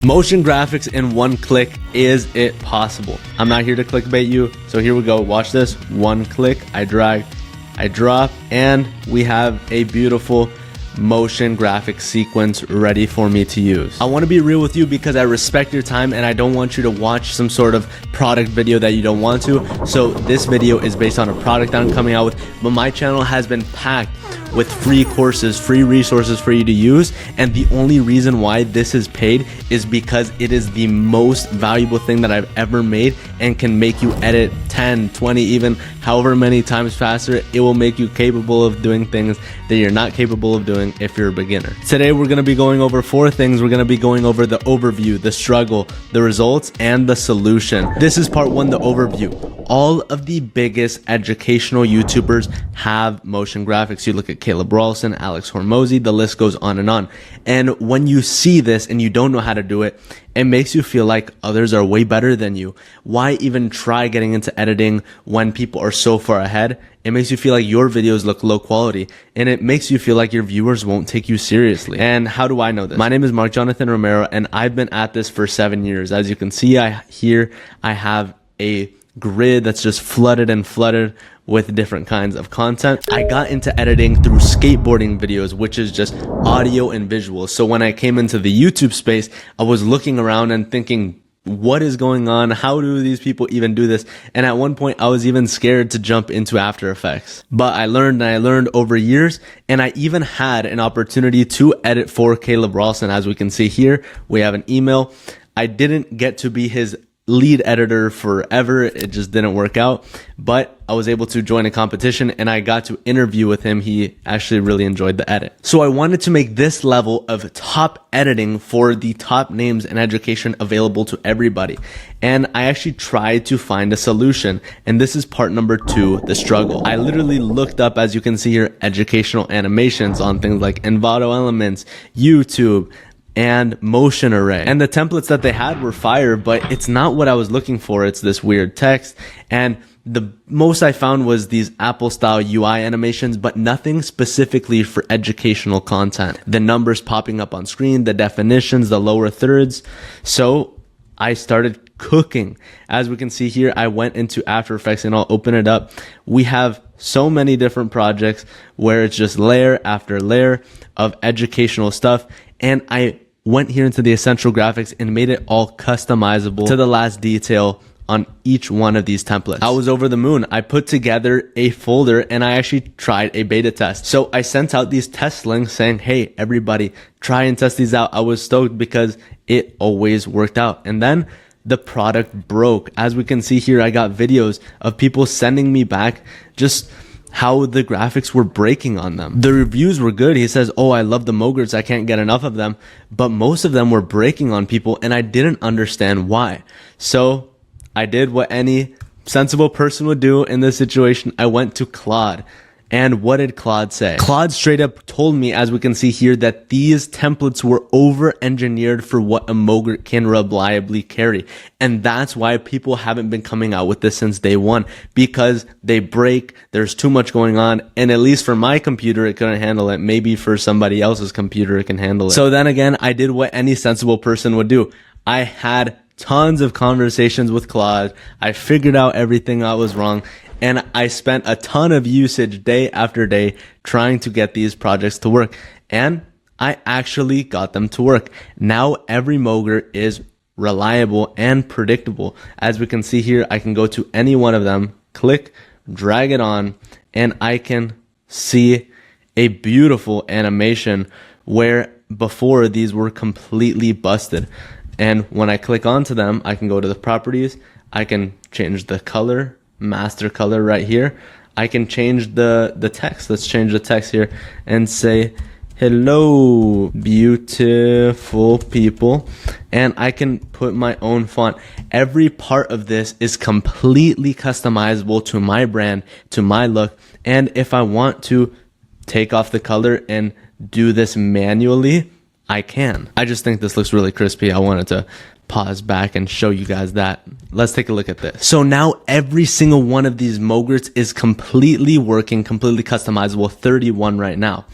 Motion graphics in one click, is it possible? I'm not here to clickbait you, so here we go. Watch this. One click, I drag, I drop, and we have a beautiful motion graphic sequence ready for me to use. I want to be real with you because I respect your time and I don't want you to watch some sort of product video that you don't want to. So this video is based on a product that I'm coming out with, but my channel has been packed with free courses, free resources for you to use. And the only reason why this is paid is because it is the most valuable thing that I've ever made and can make you edit 10, 20, even however many times faster. It will make you capable of doing things that you're not capable of doing if you're a beginner. Today, we're gonna be going over 4 things. We're gonna be going over the overview, the struggle, the results, and the solution. This is part 1, the overview. All of the biggest educational YouTubers have motion graphics. You look at Caleb Rawlson, Alex Hormozy, the list goes on and on. And when you see this and you don't know how to do it, it makes you feel like others are way better than you. Why even try getting into editing when people are so far ahead? It makes you feel like your videos look low quality, and it makes you feel like your viewers won't take you seriously. And how do I know this? My name is Mark Jonathan Romero, and I've been at this for 7 years. As you can see, I have a grid that's just flooded and flooded with different kinds of content. I got into editing through skateboarding videos, which is just audio and visuals. So when I came into the YouTube space, I was looking around and thinking, what is going on? How do these people even do this? And at one point I was even scared to jump into After Effects, but I learned over years, and I even had an opportunity to edit for Caleb Rawlson. As we can see here, we have an email. I didn't get to be his lead editor forever. It just didn't work out, but I was able to join a competition and I got to interview with him. He actually really enjoyed the edit. So I wanted to make this level of top editing for the top names in education available to everybody. And I actually tried to find a solution. And this is part number 2, the struggle. I literally looked up, as you can see here, educational animations on things like Envato Elements, YouTube, and Motion Array. And the templates that they had were fire, but it's not what I was looking for. It's this weird text. And the most I found was these Apple style UI animations, but nothing specifically for educational content. The numbers popping up on screen, the definitions, the lower thirds. So I started cooking. As we can see here, I went into After Effects and I'll open it up. We have so many different projects where it's just layer after layer of educational stuff. And I went here into the essential graphics and made it all customizable to the last detail on each one of these templates. I was over the moon. I put together a folder and I actually tried a beta test. So I sent out these test links saying, hey, everybody, try and test these out. I was stoked because it always worked out. And then the product broke. As we can see here, I got videos of people sending me back just how the graphics were breaking on them. The reviews were good. He says, oh, I love the Mogarts, I can't get enough of them. But most of them were breaking on people and I didn't understand why. So I did what any sensible person would do in this situation. I went to Claude. And what did Claude say? Claude straight up told me, as we can see here, that these templates were over-engineered for what a Mogart can reliably carry. And that's why people haven't been coming out with this since day one, because they break, there's too much going on, and at least for my computer, it couldn't handle it. Maybe for somebody else's computer, it can handle it. So then again, I did what any sensible person would do. I had tons of conversations with Claude. I figured out everything I was wrong. And I spent a ton of usage day after day trying to get these projects to work. And I actually got them to work. Now every Mogart is reliable and predictable. As we can see here, I can go to any one of them, click, drag it on, and I can see a beautiful animation where before these were completely busted. And when I click onto them, I can go to the properties. I can change the color, master color right here. I can change the text. Let's change the text here and say, hello, beautiful people. And I can put my own font. Every part of this is completely customizable to my brand, to my look. And if I want to take off the color and do this manually, I can. I just think this looks really crispy. I wanted to pause back and show you guys that. Let's take a look at this. So now every single one of these Mogarts is completely working, completely customizable, 31 right now.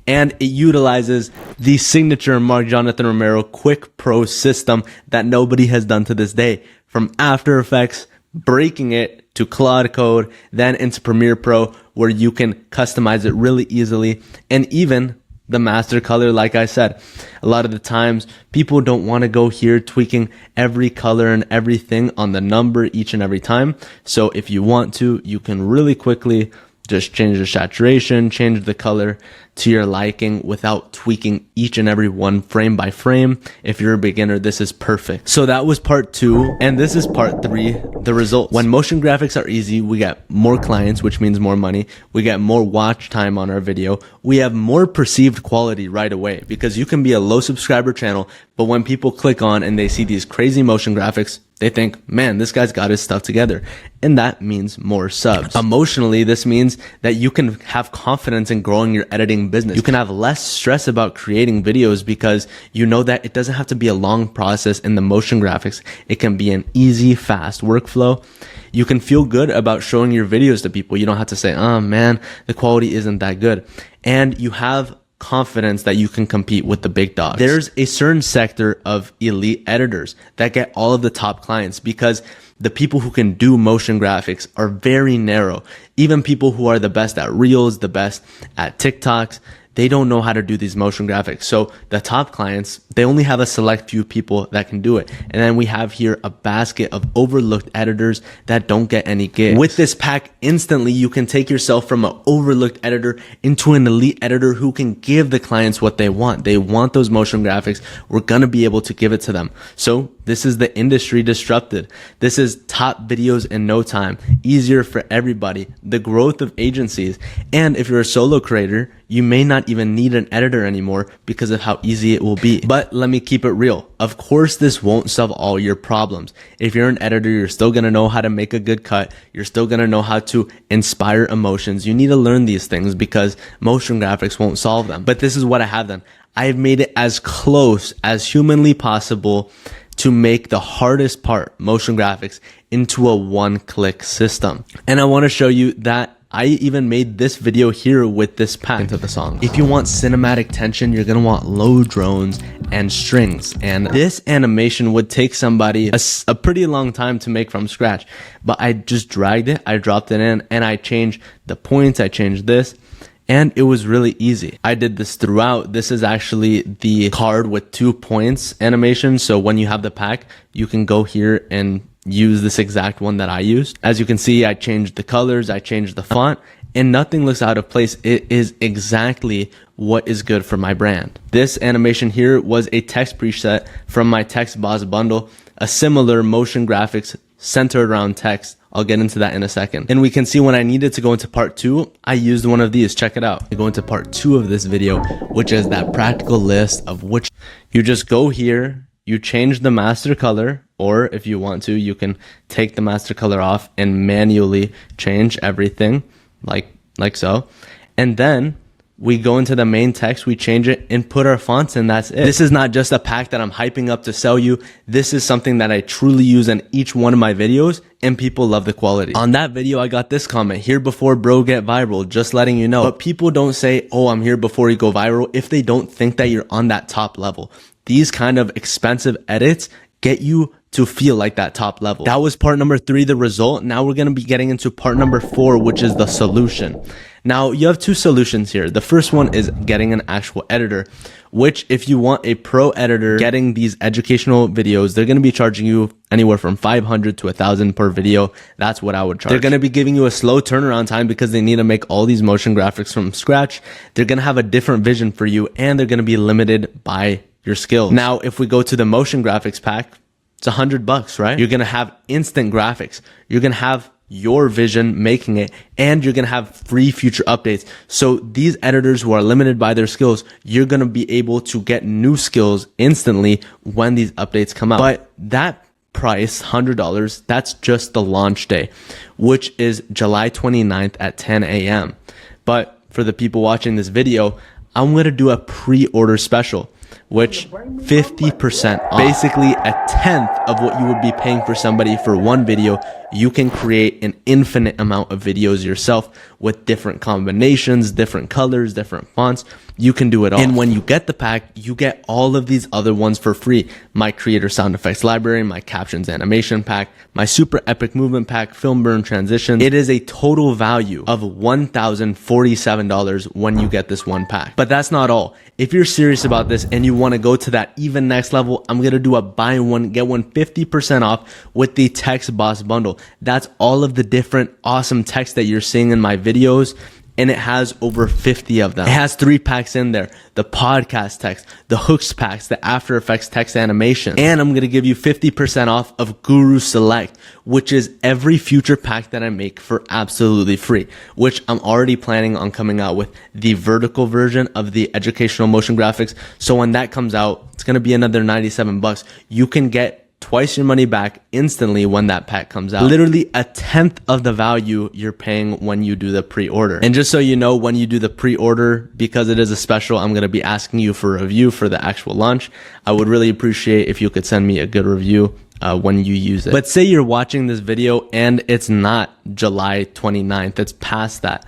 and it utilizes the signature Mark Jonathan Romero Quick Pro system that nobody has done to this day. From After Effects, breaking it to Claude Code, then into Premiere Pro, where you can customize it really easily, and even the master color. Like I said, a lot of the times people don't want to go here tweaking every color and everything on the number each and every time. So if you want to, you can really quickly just change the saturation, change the color to your liking without tweaking each and every one frame by frame. If you're a beginner, this is perfect. So that was part 2, and this is part 3, the results. When motion graphics are easy, we get more clients, which means more money. We get more watch time on our video. We have more perceived quality right away, because you can be a low subscriber channel, but when people click on and they see these crazy motion graphics, they think, man, this guy's got his stuff together. And that means more subs. Emotionally, this means that you can have confidence in growing your editing business. You can have less stress about creating videos because you know that it doesn't have to be a long process in the motion graphics. It can be an easy, fast workflow. You can feel good about showing your videos to people. You don't have to say, oh man, the quality isn't that good. And you have confidence that you can compete with the big dogs. There's a certain sector of elite editors that get all of the top clients because the people who can do motion graphics are very narrow. Even people who are the best at Reels, the best at TikToks, they don't know how to do these motion graphics. So the top clients, they only have a select few people that can do it. And then we have here a basket of overlooked editors that don't get any gigs. With this pack, instantly you can take yourself from an overlooked editor into an elite editor who can give the clients what they want. They want those motion graphics. We're going to be able to give it to them. So this is the industry disrupted. This is top videos in no time, easier for everybody, the growth of agencies. And if you're a solo creator, you may not even need an editor anymore because of how easy it will be. But let me keep it real. Of course, this won't solve all your problems. If you're an editor, you're still going to know how to make a good cut. You're still going to know how to inspire emotions. You need to learn these things because motion graphics won't solve them. But this is what I have done. I've made it as close as humanly possible to make the hardest part, motion graphics, into a one-click system. And I want to show you that I even made this video here with this pack into the song. If you want cinematic tension, you're gonna want low drones and strings. And this animation would take somebody a pretty long time to make from scratch. But I just dragged it, I dropped it in, and I changed the points, I changed this. And it was really easy. I did this throughout. This is actually the card with 2 points animation. So when you have the pack, you can go here and use this exact one that I used. As you can see, I changed the colors, I changed the font, and nothing looks out of place. It is exactly what is good for my brand. This animation here was a text preset from my Text Boss bundle, a similar motion graphics centered around text. I'll get into that in a second. And we can see when I needed to go into part 2, I used one of these. Check it out. I go into part 2 of this video, which is that practical list of which you just go here, you change the master color, or if you want to, you can take the master color off and manually change everything like so. And then we go into the main text, we change it and put our fonts in, that's it. This is not just a pack that I'm hyping up to sell you. This is something that I truly use in each one of my videos and people love the quality. On that video, I got this comment, here before bro get viral, just letting you know. But people don't say, oh, I'm here before you go viral if they don't think that you're on that top level. These kind of expensive edits get you to feel like that top level. That was part number 3, the result. Now we're going to be getting into part number 4, which is the solution. Now you have 2 solutions here. The first one is getting an actual editor, which if you want a pro editor getting these educational videos, they're going to be charging you anywhere from $500 to $1,000 per video. That's what I would charge. They're going to be giving you a slow turnaround time because they need to make all these motion graphics from scratch. They're going to have a different vision for you and they're going to be limited by your skills. Now, if we go to the motion graphics pack, it's $100, right? You're going to have instant graphics. You're going to have your vision making it, and you're going to have free future updates. So these editors who are limited by their skills, you're going to be able to get new skills instantly when these updates come out. But that price, $100, that's just the launch day, which is July 29th at 10 a.m. But for the people watching this video, I'm going to do a pre-order special, which 50% off. Basically a tenth of what you would be paying for somebody for one video. You can create an infinite amount of videos yourself with different combinations, different colors, different fonts. You can do it all. And when you get the pack, you get all of these other ones for free. My creator sound effects library, my captions animation pack, my super epic movement pack, film burn transitions. It is a total value of $1,047 when you get this one pack. But that's not all. If you're serious about this and you want to go to that even next level, I'm going to do a buy one, get one 50% off with the Text Boss bundle. That's all of the different awesome text that you're seeing in my videos. And it has over 50 of them. It has 3 packs in there: the podcast text, the hooks packs, the After Effects text animation. And I'm going to give you 50% off of Guru Select, which is every future pack that I make for absolutely free, which I'm already planning on coming out with the vertical version of the educational motion graphics. So when that comes out, it's going to be another 97 bucks. You can get twice your money back instantly when that pack comes out. Literally a tenth of the value you're paying when you do the pre-order. And just so you know, when you do the pre-order, because it is a special, I'm going to be asking you for a review for the actual launch. I would really appreciate if you could send me a good review when you use it. But say you're watching this video and it's not July 29th, it's past that.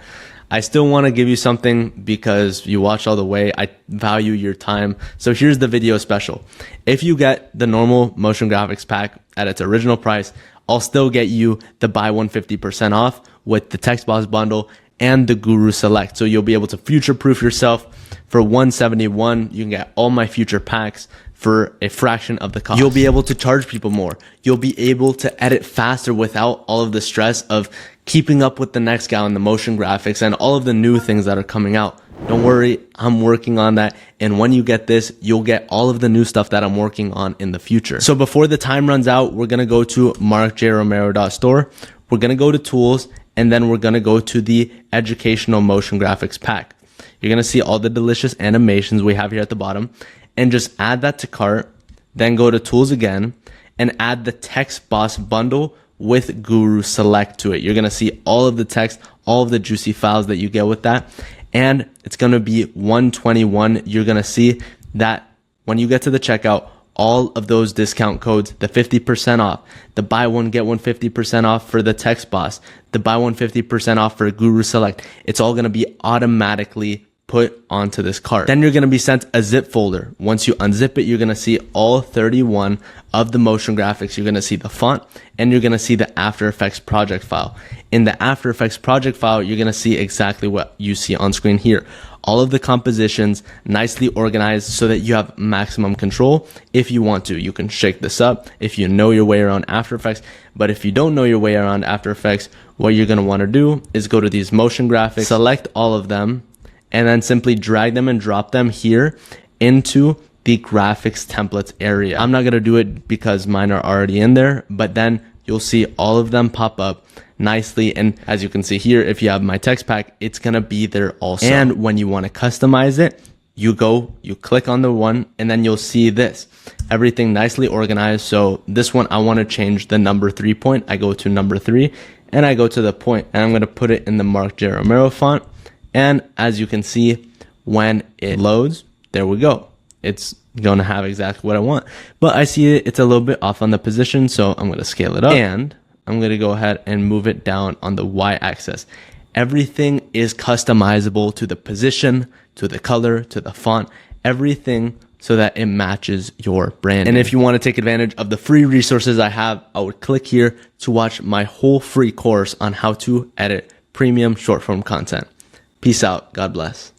I still want to give you something because you watched all the way. I value your time. So here's the video special. If you get the normal motion graphics pack at its original price, I'll still get you the buy one 50% off with the Text Boss bundle and the Guru Select. So you'll be able to future proof yourself. For $171, you can get all my future packs for a fraction of the cost. You'll be able to charge people more. You'll be able to edit faster without all of the stress of keeping up with the next guy on the motion graphics and all of the new things that are coming out. Don't worry, I'm working on that. And when you get this, you'll get all of the new stuff that I'm working on in the future. So before the time runs out, we're going to go to markjromero.store. We're going to go to tools, and then we're going to go to the educational motion graphics pack. You're going to see all the delicious animations we have here at the bottom, and just add that to cart. Then go to tools again and add the Text Boss bundle with Guru Select to it. You're going to see all of the text, all of the juicy files that you get with that. And it's going to be $121. You're going to see that when you get to the checkout, all of those discount codes, the 50% off, the buy one, get one 50% off for the Text Boss, the buy one 50% off for Guru Select, it's all going to be automatically put onto this cart. Then you're going to be sent a zip folder. Once you unzip it, you're going to see all 31 of the motion graphics. You're going to see the font, and you're going to see the After Effects project file. In the After Effects project file, you're going to see exactly what you see on screen here. All of the compositions nicely organized so that you have maximum control. If you want to, you can shake this up if you know your way around After Effects. But if you don't know your way around After Effects, what you're going to want to do is go to these motion graphics, select all of them, and then simply drag them and drop them here into the graphics templates area. I'm not going to do it because mine are already in there, but then you'll see all of them pop up nicely. And as you can see here, if you have my text pack, it's going to be there also. And when you want to customize it, you click on the one, and then you'll see this, everything nicely organized. So this one, I want to change the number 3 point. I go to number 3 and I go to the point, and I'm going to put it in the Mark J. Romero font. And as you can see, when it loads, there we go. It's going to have exactly what I want. But I see it's a little bit off on the position, so I'm going to scale it up. And I'm going to go ahead and move it down on the y-axis. Everything is customizable to the position, to the color, to the font, everything so that it matches your brand. And if you want to take advantage of the free resources I have, I would click here to watch my whole free course on how to edit premium short form content. Peace out. God bless.